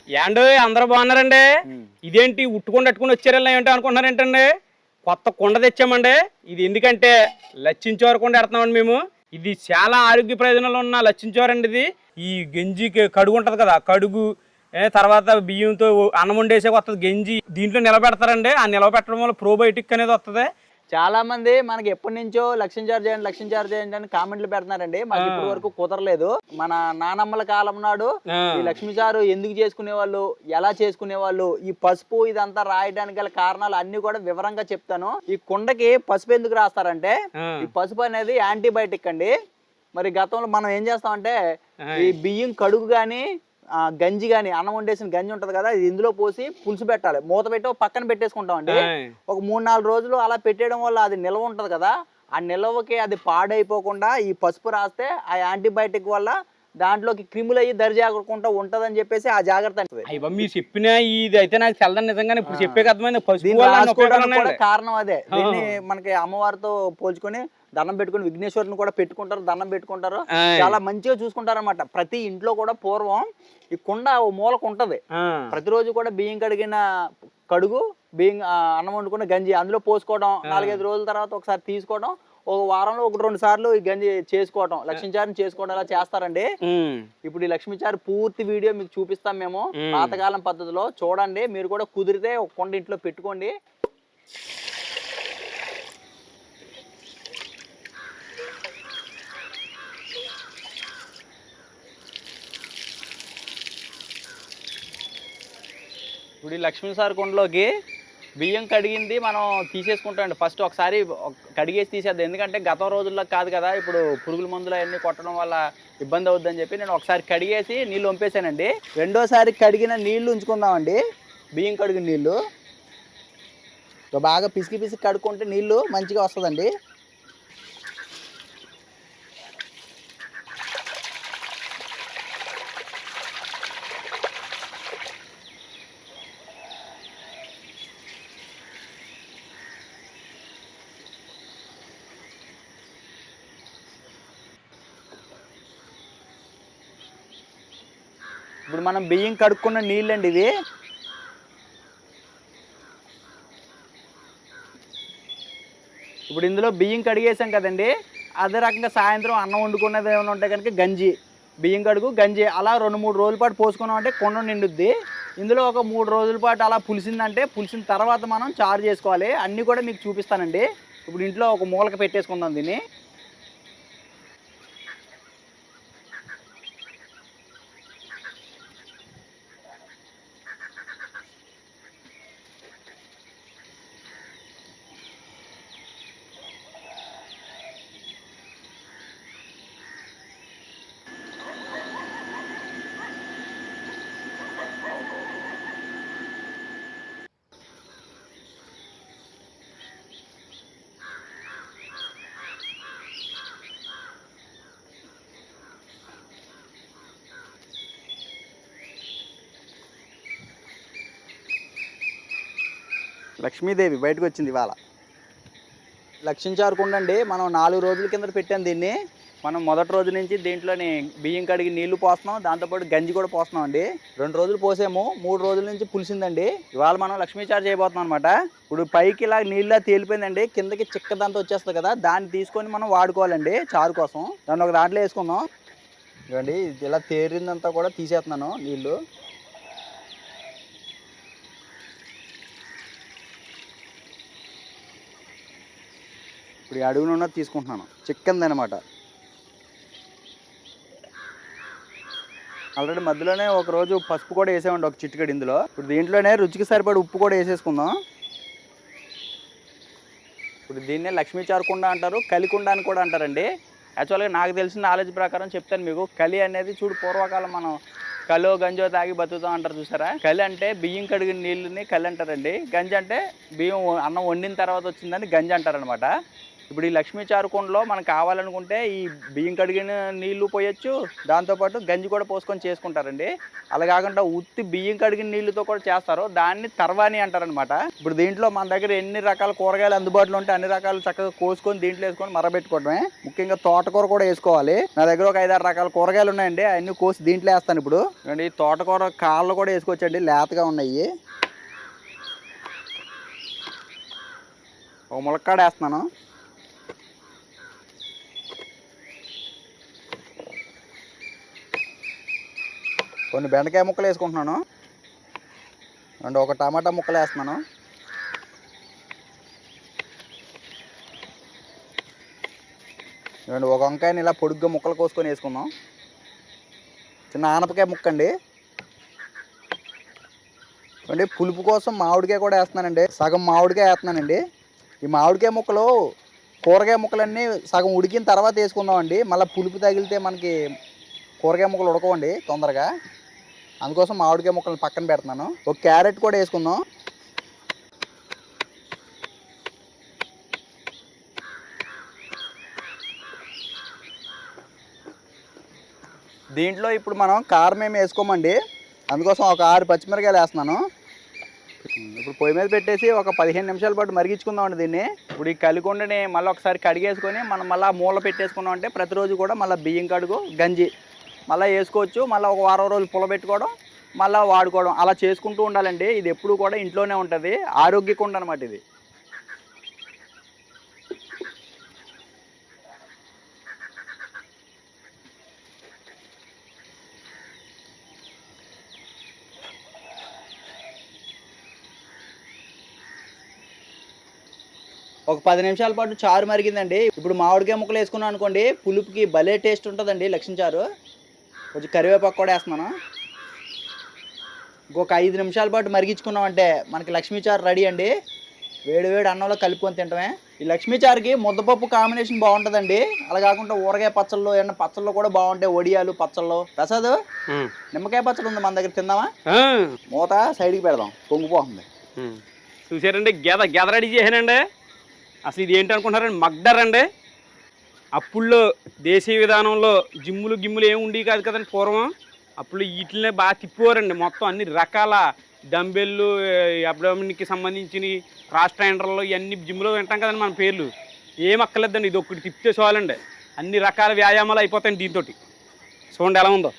ఏండో అందరూ బాగున్నారండి. ఇదేంటి ఉట్టుకొని అట్టుకుని వచ్చారని ఏంటో అనుకుంటున్నారేంటండి? కొత్త కుండ తెచ్చామండి. ఇది ఎందుకంటే లచ్చించోర కుండ ఎడతామండి మేము. ఇది చాలా ఆరోగ్య ప్రయోజనాలు ఉన్న లచ్చించోరండి. ఇది ఈ గంజికి కడుగు ఉంటది కదా, కడుగు తర్వాత బియ్యంతో అన్నం వండేసే వస్తుంది గంజి, దీంట్లో నిలబెడతారండి. ఆ నిలబెట్టడం వల్ల ప్రోబయోటిక్ అనేది వస్తుంది. చాలా మంది మనకి ఎప్పటి నుంచో లక్ష్యం చార్జ్ చేయండి అని కామెంట్లు పెడుతున్నారండి. మాకు ఇప్పటి వరకు కుదరలేదు. మన నానమ్మల కాలం నాడు ఈ లక్ష్మీ చారు ఎందుకు చేసుకునే వాళ్ళు, ఎలా చేసుకునే వాళ్ళు, ఈ పసుపు ఇదంతా రాయడానికి గల కారణాలు అన్ని కూడా వివరంగా చెప్తాను. ఈ కుండకి పసుపు ఎందుకు రాస్తారంటే ఈ పసుపు అనేది యాంటీబయాటిక్ అండి. మరి గతంలో మనం ఏం చేస్తామంటే ఈ బియ్యం కడుగు గాని గంజి గాని, అన్నం వండేసిన గంజి ఉంటది కదా, ఇది ఇందులో పోసి పులుసు పెట్టాలి. మూత పెట్టి పక్కన పెట్టేసుకుంటాం అండి. ఒక 3-4 రోజులు అలా పెట్టేయడం వల్ల అది నిల్వ ఉంటది కదా, ఆ నిల్వకి అది పాడైపోకుండా ఈ పసుపు రాస్తే ఆ యాంటీబయాటిక్ వల్ల దాంట్లోకి క్రిములు అయ్యి దరిజాగకుండా ఉంటదని చెప్పేసి ఆ జాగ్రత్త అంటే మీరు చెప్పిన ఇది అయితే నాకు తెలదని నిజంగానే ఇప్పుడు చెప్పే అర్థమైంది. కారణం అదే. దీన్ని మనకి అమ్మవారితో పోల్చుకొని దండం పెట్టుకుని విఘ్నేశ్వరుని కూడా పెట్టుకుంటారు, దండం పెట్టుకుంటారు, చాలా మంచిగా చూసుకుంటారు అనమాట. ప్రతి ఇంట్లో కూడా పూర్వం ఈ కుండ ఓ మూలకు ఉంటది. ప్రతిరోజు కూడా బియ్యం కడిగిన కడుగు, బియ్యం అన్నం వండుకున్న గంజి అందులో పోసుకోవడం, 4-5 రోజుల తర్వాత ఒకసారి తీసుకోవడం, ఒక వారంలో 1-2 సార్లు ఈ గంజి చేసుకోవడం, లక్ష్మీచారిని చేసుకోవడం అలా చేస్తారండి. ఇప్పుడు ఈ లక్ష్మీచారి పూర్తి వీడియో మీకు చూపిస్తాం మేము పాతకాలం పద్ధతిలో. చూడండి, మీరు కూడా కుదిరితే ఒక కుండ ఇంట్లో పెట్టుకోండి. ఇప్పుడు ఈ లక్ష్మీసారి కుండలోకి బియ్యం కడిగింది మనం తీసేసుకుంటామండి. ఫస్ట్ ఒకసారి కడిగేసి తీసేద్దాం, ఎందుకంటే గతం రోజుల్లో కాదు కదా, ఇప్పుడు పురుగుల మందులు అవన్నీ కొట్టడం వల్ల ఇబ్బంది అవుద్దని చెప్పి నేను ఒకసారి కడిగేసి నీళ్ళు వంపేసానండి. రెండోసారి కడిగిన నీళ్లు ఉంచుకుందామండి. బియ్యం కడిగిన నీళ్ళు బాగా పిసికి కడుక్కుంటే నీళ్ళు మంచిగా వస్తుందండి. ఇప్పుడు మనం బియ్యం కడుక్కున్న నీళ్ళండి ఇవి. ఇప్పుడు ఇందులో బియ్యం కడిగేసాం కదండి, అదే రకంగా సాయంత్రం అన్నం వండుకునేది ఏమైనా ఉంటే కనుక గంజి, బియ్యం కడుగు గంజి అలా 2-3 రోజుల పాటు పోసుకున్నామంటే కుండ నిండుద్ది. ఇందులో ఒక 3 రోజుల పాటు అలా పులిసిందంటే, పులిసిన తర్వాత మనం చారు చేసుకోవాలి. అన్నీ కూడా మీకు చూపిస్తానండి. ఇప్పుడు ఇంట్లో ఒక మూలక పెట్టేసుకుందాం దీన్ని. లక్ష్మీదేవి బయటకు వచ్చింది ఇవాళ. లక్ష్మీచారు కుండ అండి. మనం 4 రోజుల కింద పెట్టాం దీన్ని. మనం మొదటి రోజు నుంచి దీంట్లోని బియ్యం కడిగి నీళ్లు పోస్తున్నాం, దాంతోపాటు గంజి కూడా పోస్తున్నాం అండి. 2 రోజులు పోసాము, 3 రోజుల నుంచి పులిసిందండి. ఇవాళ మనం లక్ష్మీచారు చేయబోతున్నాం అనమాట. ఇప్పుడు పైకి ఇలా నీళ్ళ తేలిపోయిందండి, కిందకి చిక్కదంతా వచ్చేస్తుంది కదా, దాన్ని తీసుకొని మనం వాడుకోవాలండి చారు కోసం. దాన్ని ఒక దాంట్లో వేసుకుందాం. ఇవ్వండి, ఇలా తేరిందంతా కూడా తీసేస్తున్నాను నీళ్ళు. ఇప్పుడు అడుగున ఉన్నది తీసుకుంటున్నాను, చిక్కంది అనమాట. ఆల్రెడీ మధ్యలోనే ఒక రోజు పసుపు కూడా వేసామండి, ఒక చిటికెడు ఇందులో. ఇప్పుడు దీంట్లోనే రుచికి సరిపడి ఉప్పు కూడా వేసేసుకుందాం. ఇప్పుడు దీన్నే లక్ష్మీచారు కుండ అంటారు, కలికుండ అని కూడా అంటారండి. యాక్చువల్గా నాకు తెలిసిన నాలెడ్జ్ ప్రకారం చెప్తాను మీకు. కలి అనేది చూడు, పూర్వకాలం మనం కలో గంజో తాగి బతుకుతాం అంటారు చూసారా. కలి అంటే బియ్యం కడిగిన నీళ్ళని కలి అంటారండి. గంజి అంటే బియ్యం అన్నం వండిన తర్వాత వచ్చిందని గంజి అంటారనమాట. ఇప్పుడు ఈ లక్ష్మీ చారు కుండలో మనకు కావాలనుకుంటే ఈ బియ్యం కడిగిన నీళ్లు పోయొచ్చు, దాంతోపాటు గంజి కూడా పోసుకొని చేసుకుంటారండి. అలా కాకుండా ఉత్తి బియ్యం కడిగిన నీళ్ళతో కూడా చేస్తారు, దాన్ని తర్వాని అంటారనమాట. ఇప్పుడు దీంట్లో మన దగ్గర ఎన్ని రకాల కూరగాయలు అందుబాటులో ఉంటే అన్ని రకాలు చక్కగా కోసుకొని దీంట్లో వేసుకొని మరబెట్టుకోవడమే. ముఖ్యంగా తోటకూర కూడా వేసుకోవాలి. నా దగ్గర ఒక 5-6 రకాల కూరగాయలు ఉన్నాయండి, అన్ని కోసి దీంట్లో వేస్తాను. ఇప్పుడు ఈ తోటకూర కాళ్ళు కూడా వేసుకోవచ్చండి, లేతగా ఉన్నాయి. ఒక ములక్కాడ వేస్తున్నాను. కొన్ని బెండకాయ ముక్కలు వేసుకుంటున్నాను అండ్ ఒక టమాటా ముక్కలు వేస్తున్నాను. అండ్ ఒక వంకాయని ఇలా పొడుగ్గా ముక్కలు కోసుకొని వేసుకుందాం. చిన్న ఆనపకాయ ముక్క అండి. అండి పులుపు కోసం మామిడికాయ కూడా వేస్తున్నానండి, సగం మామిడికాయ వేస్తున్నానండి. ఈ మామిడికాయ ముక్కలు కూరగాయ ముక్కలన్నీ సగం ఉడికిన తర్వాత వేసుకుందామండి, మళ్ళీ పులుపు తగిలితే మనకి కూరగాయ ముక్కలు ఉడకవండి తొందరగా. అందుకోసం మామిడికాయ ముక్కలను పక్కన పెడుతున్నాను. ఒక క్యారెట్ కూడా వేసుకుందాం. దీంట్లో ఇప్పుడు మనం కారం ఏమి వేసుకోమండి, అందుకోసం ఒక 6 పచ్చిమిరకాయలు వేస్తున్నాను. ఇప్పుడు పొయ్యి మీద పెట్టేసి ఒక 15 నిమిషాల పాటు మరిగించుకుందామండి దీన్ని. ఇప్పుడు ఈ కలికొండని మళ్ళీ ఒకసారి కడిగేసుకొని మనం మళ్ళీ మూల పెట్టేసుకున్నాం అంటే ప్రతిరోజు కూడా మళ్ళీ బియ్యం కడుగు గంజి మళ్ళీ వేసుకోవచ్చు. మళ్ళీ ఒక వారం రోజులు పులబెట్టుకోవడం, మళ్ళీ వాడుకోవడం, అలా చేసుకుంటూ ఉండాలండి. ఇది ఎప్పుడు కూడా ఇంట్లోనే ఉంటుంది, ఆరోగ్యకుండ అనమాట ఇది. ఒక 10 నిమిషాల పాటు చారు మరిగిందండి. ఇప్పుడు మామిడికాయ ముక్కలు వేసుకున్నాం అనుకోండి, పులుపుకి భలే టేస్ట్ ఉంటుందండి లక్ష్మీ చారు. కొంచెం కరివేపాకు కూడా వేస్తున్నాను. ఇంకొక 5 నిమిషాల పాటు మరిగించుకున్నాం అంటే మనకి లక్ష్మీ చారు రెడీ అండి. వేడి వేడి అన్నంలో కలుపుకొని తింటమే. ఈ లక్ష్మీ చారుకి ముద్దపప్పు కాంబినేషన్ బాగుంటుందండి. అలా కాకుండా ఊరగాయ పచ్చళ్ళు ఏమన్నా పచ్చళ్ళు కూడా బాగుంటాయి, వడియాలు పచ్చళ్ళు. ప్రసాద్ నిమ్మకాయ పచ్చడి ఉంది మన దగ్గర, తిందామా? మూత సైడ్కి పెడదాం, పొంగిపోతుంది. చూసారండి, గెద రెడీ చేశానండి. అసలు ఇది ఏంటి అనుకుంటున్నారండి, మగ్డర్ అండి. అప్పుల్లో దేశీయ విధానంలో గిమ్ములు ఏమి ఉండేవి కాదు కదండి పూర్వం. అప్పుడు వీటినే బాగా తిప్పేవారండి. మొత్తం అన్ని రకాల డంబెళ్ళు, అబ్డోమిన్కి సంబంధించిన క్రాస్ ట్రైనర్లు ఇవన్నీ జిమ్లో వింటాం కదండి మన పేర్లు. ఏం అక్కర్లేదండి, ఇది ఒకటి తిప్పితే చాలండి అన్ని రకాల వ్యాయామాలు అయిపోతాయండి దీంతో. చూడండి ఎలా ఉందో.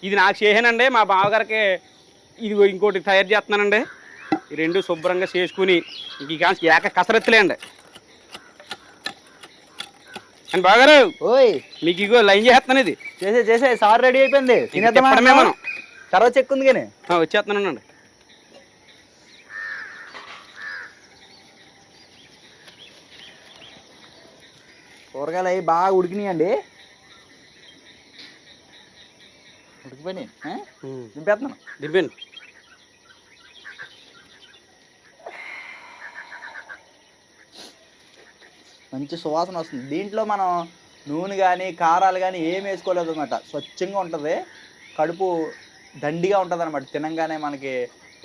ఇది నాకు చేసానండి, మా బావగారికి ఇది ఇంకోటి తయారు చేస్తున్నానండి. ఈ రెండు శుభ్రంగా చేసుకుని ఇంక ఏక కసరత్తులేండి. అండ్ బావగారు, ఓయ్ మీకు ఇగో లైన్ చేస్తున్నాను. ఇది చేసే సార్ రెడీ అయిపోయింది, తినేద్దామే మనం. తర్వాత చెక్కుంది కానీ వచ్చేస్తున్నానండి. కూరగాయలు అవి బాగా ఉడికినాయండి, ఉడికిపోయినాయి. దింపేస్తున్నాను. దింపండి. మంచి సువాసన వస్తుంది. దీంట్లో మనం నూనె కానీ కారాలు కానీ ఏం వేసుకోలేదు అనమాట. స్వచ్ఛంగా ఉంటుంది, కడుపు దండిగా ఉంటుంది అనమాట. తినంగానే మనకి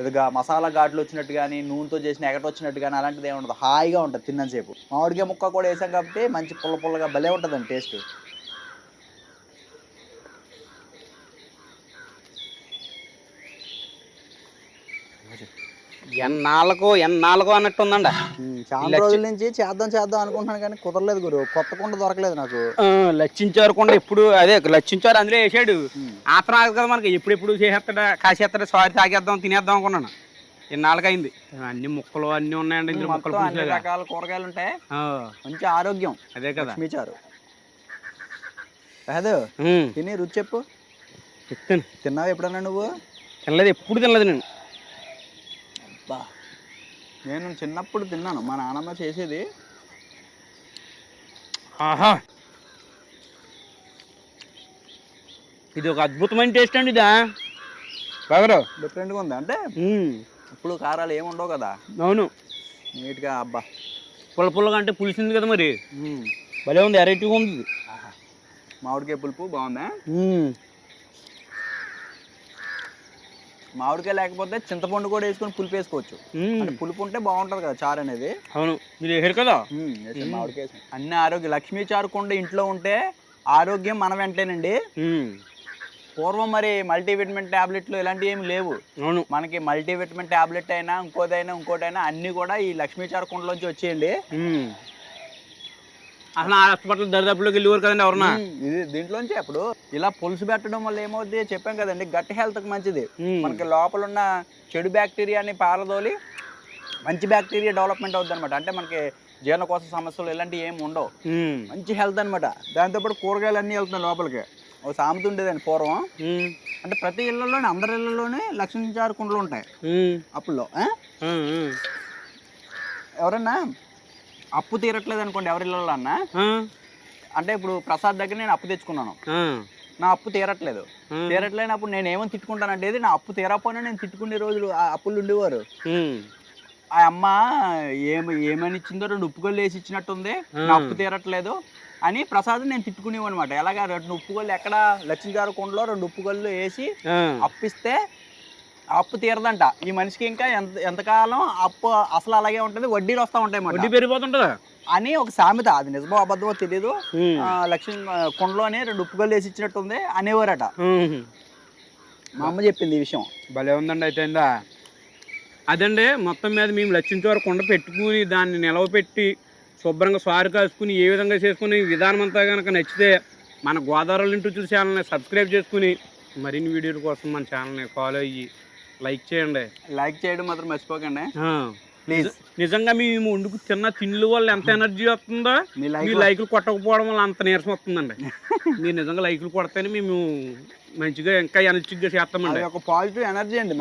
ఇదిగా మసాలా ఘాట్లు వచ్చినట్టు కానీ నూనెతో చేసిన ఎగట వచ్చినట్టు కానీ అలాంటిది ఏమి ఉండదు, హాయిగా ఉంటుంది తిన్నంతసేపు. మామిడికాయ ముక్క కూడా వేసాం కాబట్టి మంచి పుల్లగా భలే ఉంటుందండి టేస్ట్. ఎన్నాళ్ళకో అన్నట్టు ఉందండి. చాలా రోజుల నుంచి చేద్దాం అనుకుంటున్నాను కానీ కుదరలేదు గురు, కొత్త కుండ దొరకలేదు నాకు. లచ్చించారు కొండ ఎప్పుడు అదే లచ్చించారు అందులో వేసాడు. ఆత్రం ఆగదు కదా మనకి, ఎప్పుడెప్పుడు చేసేస్తాడా కాసేస్తాడా, సారి తాగేద్దాం తినేద్దాం అనుకున్నాను. ఎన్నాళ్ళకైంది. అన్ని ముక్కలు అన్ని ఉన్నాయండి ఇందులో. ముక్కలు అన్ని రకాల కూరగాయలు ఉంటాయి, మంచి ఆరోగ్యం. అదే కదా లక్ష్మీ చారు. అదే తిని రుచి చెప్పు. చెప్తాను. తిన్నావు ఎప్పుడన్నా నువ్వు? తినలేదు, ఎప్పుడు తినలేదు నేను. బా, నేను చిన్నప్పుడు తిన్నాను, మా నాన్నమ్మ చేసేది. ఆహా, ఇది ఒక అద్భుతమైన టేస్ట్ అండి. ఇదా బాగా డిఫరెంట్గా ఉంది. అంటే ఇప్పుడు కారాలు ఏమి ఉండవు కదా. అవును, నీట్గా. అబ్బా, పుల్లగా అంటే పులిసింది కదా మరి, భలే ఉంది, వెరైటీగా ఉంది. మామిడికాయ పులుపు బాగుందా? మామిడికాయ లేకపోతే చింతపండు కూడా వేసుకొని పులుపు వేసుకోవచ్చు. అంటే పులుపు ఉంటే బాగుంటది కదా చారు అనేది. అవును, మీరు వేసారు కదా. మామిడికాయ అన్ని ఆరోగ్యం. లక్ష్మీ చారు కొండ ఇంట్లో ఉంటే ఆరోగ్యం మన వెంటేనండి. పూర్వం మరి మల్టీవిటమిన్ టాబ్లెట్లు ఇలాంటివి ఏమి లేవు. అవును, మనకి మల్టీవిటమిన్ టాబ్లెట్ అయినా ఇంకోటైనా అన్ని కూడా ఈ లక్ష్మీ చారు కొండలోంచి వచ్చేయండి. అసలు హాస్పిటల్ దరిదాపులోకి వెళ్ళేవారు కదండి ఎవరన్నా. ఇది దీంట్లోంచి అప్పుడు ఇలా పులుసు పెట్టడం వల్ల ఏమవుతుంది చెప్పాం కదండి, గట్ హెల్త్ కి మంచిది. మనకి లోపల ఉన్న చెడు బ్యాక్టీరియాని పారదోలి మంచి బ్యాక్టీరియా డెవలప్మెంట్ అవుతుంది అనమాట. అంటే మనకి జీర్ణకోశ సమస్యలు ఇలాంటివి ఏమి ఉండవు. మంచి హెల్త్ అనమాట. దాంతోపాటు కూరగాయలు అన్నీ వెళ్తున్నాయి లోపలికి. ఒక సామెత ఉండేదండి పూర్వం, అంటే ప్రతి ఇళ్లలోనే అందరి ఇళ్లలోనే లక్ష్మీ చారు కుండలు ఉంటాయి అప్పుల్లో. ఎవరన్నా అప్పు తీరట్లేదు అనుకోండి ఎవరిళ్ళలో అన్నా, అంటే ఇప్పుడు ప్రసాద్ దగ్గర నేను అప్పు తెచ్చుకున్నాను, నా అప్పు తీరట్లేనప్పుడు నేను ఏమని తిట్టుకుంటానంటే, నా అప్పు తీరకపోయినా నేను తిట్టుకునే రోజులు అప్పులు ఉండేవారు. ఆ అమ్మ ఏమని ఇచ్చిందో 2 ఉప్పుగొల్లు వేసి ఇచ్చినట్టుంది, నా అప్పు తీరట్లేదు అని ప్రసాద్ నేను తిట్టుకునేవాడు అనమాట. ఎలాగా 2 ఉప్పుగొల్లు ఎక్కడ లక్ష్మీ చారు కుండలో 2 ఉప్పుగొల్లు వేసి అప్పిస్తే అప్పు తీరదంట ఈ మనిషికి. ఇంకా ఎంతకాలం అప్పు అసలు అలాగే ఉంటది, వడ్డీలు వస్తూ ఉంటాయి, వడ్డీ పెరిగిపోతుంటదా అని ఒక సామెత. అది నిజమో అబద్ధమో తెలియదు. లక్ష్మీ కుండలోనే 2 ఉప్పుగొల్లు వేసి ఇచ్చినట్టుంది అనేవారట. మా అమ్మ చెప్పింది ఈ విషయం. భలే ఉందండి. అయితే అదండి మొత్తం మీద మేము లక్ష్మీ చారు కుండ పెట్టుకుని దాన్ని నిలవపెట్టి శుభ్రంగా సారు కాసుకుని ఏ విధంగా చేసుకుని విధానం అంతా కనుక నచ్చితే మన గోదావరి ఇంటూ చూసి ఛానల్ని సబ్స్క్రైబ్ చేసుకుని మరిన్ని వీడియోల కోసం మన ఛానల్ని ఫాలో అయ్యి లైక్ చేయండి. లైక్ చేయడం మాత్రం మర్చిపోకండి ప్లీజ్. నిజంగా మేము వండుకు తిన్న తిండ్ల వల్ల ఎంత ఎనర్జీ వస్తుందో మీ లైకులు కొట్టకపోవడం వల్ల అంత నీరసం వస్తుందండి. మీరు నిజంగా లైకులు కొడితేనే మేము మంచిగా ఇంకా ఎనర్జీగా చేస్తామండి. ఒక పాజిటివ్ ఎనర్జీ అండి.